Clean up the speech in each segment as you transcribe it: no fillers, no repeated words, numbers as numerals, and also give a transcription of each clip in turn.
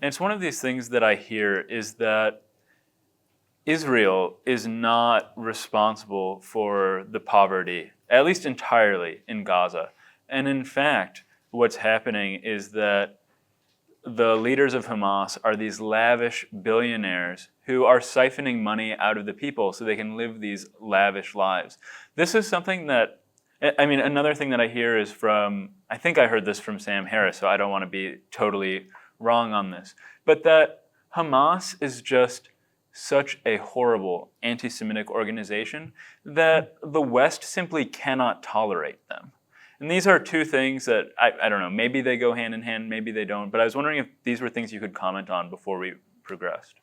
And it's one of these things that I hear is that Israel is not responsible for the poverty, at least entirely, in Gaza. And in fact, what's happening is that the leaders of Hamas are these lavish billionaires who are siphoning money out of the people so they can live these lavish lives. This is something that, I mean, another thing that I hear is from, I think I heard this from Sam Harris, so I don't want to be totally wrong on this, but that Hamas is just such a horrible anti-Semitic organization that the West simply cannot tolerate them. And these are two things that, I don't know, maybe they go hand in hand, maybe they don't, but I was wondering if these were things you could comment on before we progressed.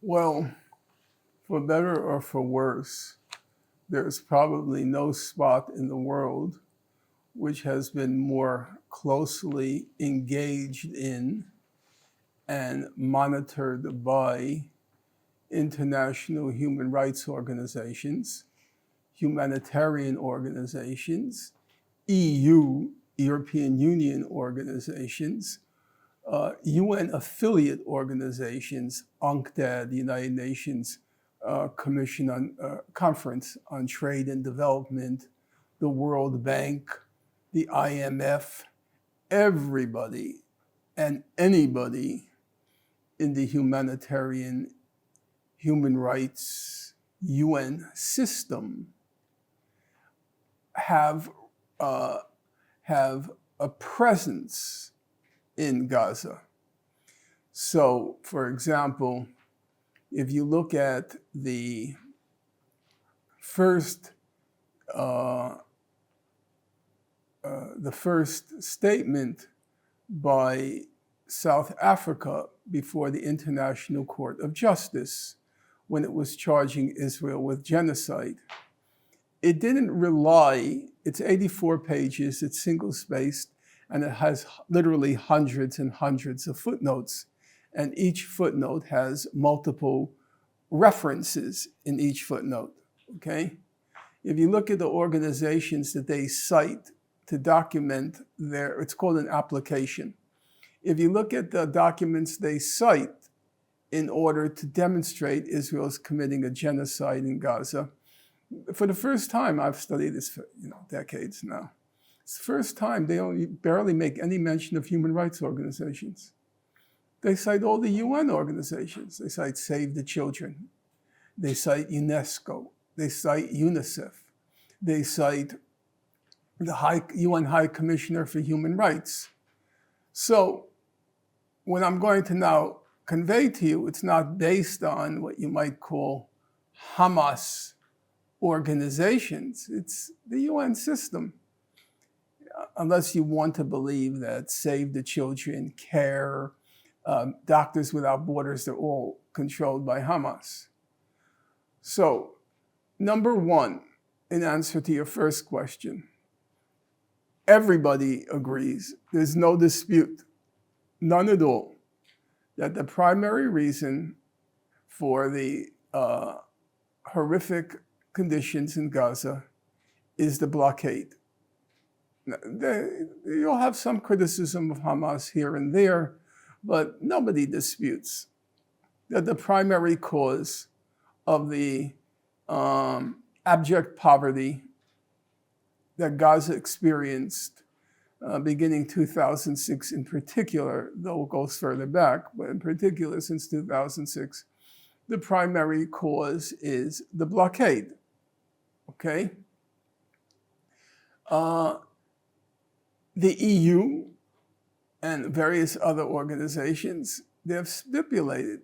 Well, for better or for worse, there's probably no spot in the world which has been more closely engaged in and monitored by international human rights organizations, humanitarian organizations, European Union organizations, UN affiliate organizations, UNCTAD, the United Nations Conference on Trade and Development, the World Bank, the IMF, everybody and anybody in the humanitarian human rights UN system have a presence in Gaza. So, for example, if you look at the first statement by South Africa before the International Court of Justice, when it was charging Israel with genocide, it didn't rely, it's 84 pages, it's single-spaced, and it has literally hundreds and hundreds of footnotes. And each footnote has multiple references in each footnote, okay? If you look at the organizations that they cite to document their, it's called an application. If you look at the documents they cite in order to demonstrate Israel's committing a genocide in Gaza, for the first time, I've studied this for decades now. It's the first time they barely make any mention of human rights organizations. They cite all the UN organizations. They cite Save the Children. They cite UNESCO. They cite UNICEF. They cite the UN High Commissioner for Human Rights. So what I'm going to now convey to you, it's not based on what you might call Hamas organizations. It's the UN system. Unless you want to believe that Save the Children, CARE, Doctors Without Borders, they're all controlled by Hamas. So, number one, in answer to your first question, everybody agrees, there's no dispute, none at all, that the primary reason for the horrific conditions in Gaza is the blockade. You'll have some criticism of Hamas here and there, but nobody disputes that the primary cause of the abject poverty that Gaza experienced beginning 2006 in particular, though it goes further back, but in particular since 2006, the primary cause is the blockade, okay? The EU and various other organizations, they have stipulated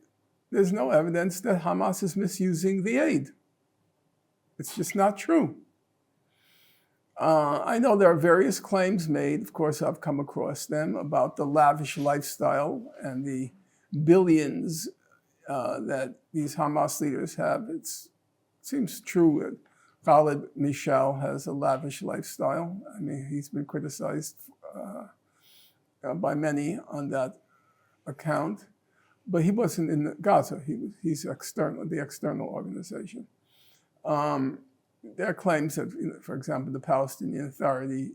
there's no evidence that Hamas is misusing the aid. It's just not true. I know there are various claims made, of course I've come across them, about the lavish lifestyle and the billions that these Hamas leaders have. It seems true that Khalid Mishal has a lavish lifestyle. I mean, he's been criticized by many on that account, but he wasn't in Gaza. He's external, the external organization. There are claims that, for example, the Palestinian Authority,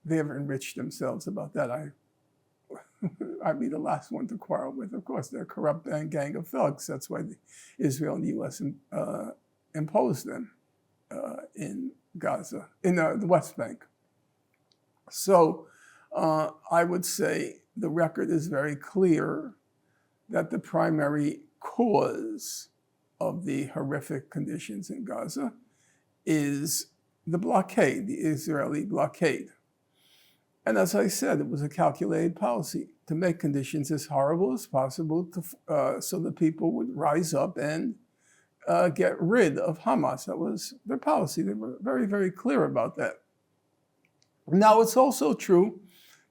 they have enriched themselves about that. I'd be the last one to quarrel with. Of course, they're a corrupt gang of thugs. That's why Israel and the U.S. Imposed them in Gaza, in the West Bank. So I would say the record is very clear that the primary cause of the horrific conditions in Gaza is the blockade, the Israeli blockade. And as I said, it was a calculated policy to make conditions as horrible as possible so that people would rise up and get rid of Hamas. That was their policy. They were very, very clear about that. Now, it's also true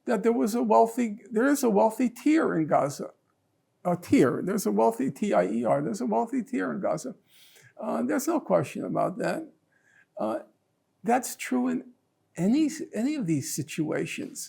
that there is a wealthy tier in Gaza. There's a wealthy T-I-E-R. There's a wealthy tier in Gaza. There's no question about that. That's true in any of these situations.